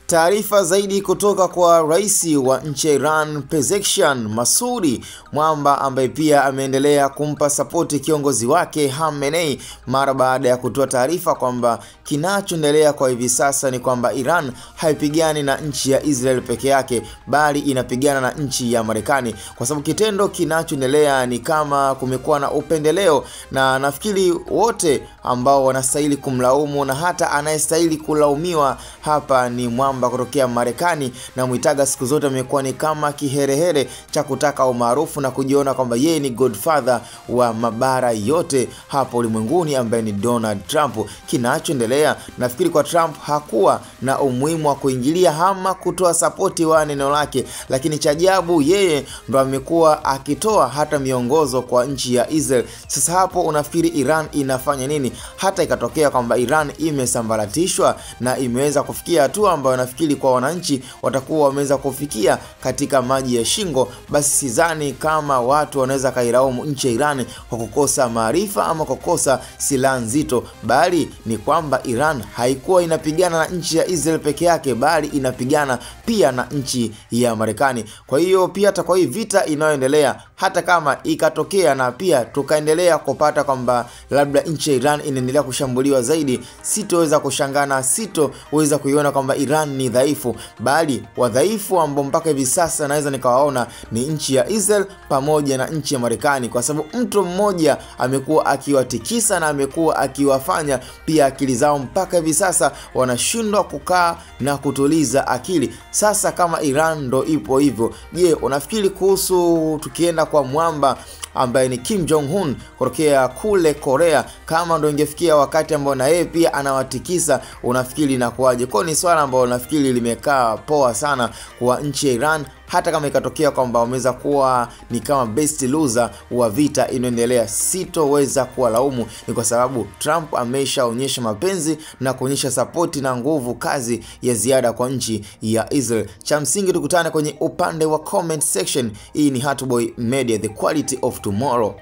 Taarifa zaidi kutoka kwa rais wa nchi ya Iran Pezeshkian Masudi, mwamba ambaye pia ameendelea kumpa sapoti kiongozi wake Khamenei mara baada ya kutoa taarifa kwamba kinachoendelea kwa hivi sasa ni kwamba Iran haipigani na nchi ya Israel peke yake, bali inapigana na nchi ya Marekani, kwa sababu kitendo kinachoendelea ni kama kumekuwa na upendeleo, na nafikiri wote ambao wanastahili kumlaumu na hata anayestahili kulaumiwa hapa ni mwamba kutokea Marekani, na muitaga siku zote amekuwa ni kama kiherehere cha kutaka umaarufu na kujiona kwamba yeye ni godfather wa mabara yote hapo ulimwenguni ambaye ni Donald Trump. Kinachoendelea, nafikiri kwa Trump hakuwa na umuhimu wa kuingilia ama kutoa sapoti wa neno lake, lakini cha ajabu yeye ndo amekuwa akitoa hata miongozo kwa nchi ya Israel. Sasa hapo unafikiri Iran inafanya nini? Hata ikatokea kwamba Iran imesambaratishwa na imeweza kufikia hatua ambayo nafikiri kwa wananchi watakuwa wameweza kufikia katika maji ya shingo, basi sidhani kama watu wanaweza kailaumu nchi ya Iran kwa kukosa maarifa ama kukosa silaha nzito, bali ni kwamba Iran haikuwa inapigana na nchi ya Israel peke yake, bali inapigana pia na nchi ya Marekani. Kwa hiyo pia hata kwa hii vita inayoendelea, hata kama ikatokea na pia tukaendelea kupata kwamba labda nchi ya Iran inaendelea kushambuliwa zaidi, sitoweza kushangana, sitoweza kuiona kwamba Iran ni dhaifu, bali wadhaifu ambao mpaka hivi sasa naweza nikawaona ni nchi ya Israel pamoja na nchi ya Marekani, kwa sababu mtu mmoja amekuwa akiwatikisa na amekuwa akiwafanya pia akili zao mpaka hivi sasa wanashindwa kukaa na kutuliza akili. Sasa kama Iran ndo ipo hivyo, je, unafikiri kuhusu tukienda kwa mwamba ambaye ni Kim Jong-un kutokea kule Korea, kama ndo ingefikia wakati ambao na yeye pia anawatikisa, unafikiri inakuaje? Kwa ni swala ambalo nafikiri limekaa poa sana kwa nchi ya Iran, hata kama ikatokea kwamba wameweza kuwa ni kama best loser wa vita inaendelea, sitoweza kuwalaumu. Ni kwa sababu Trump ameshaonyesha mapenzi na kuonyesha sapoti na nguvu kazi ya ziada kwa nchi ya Israel. Cha msingi tukutane kwenye upande wa comment section. Hii ni Hatboy Media, the quality of tomorrow.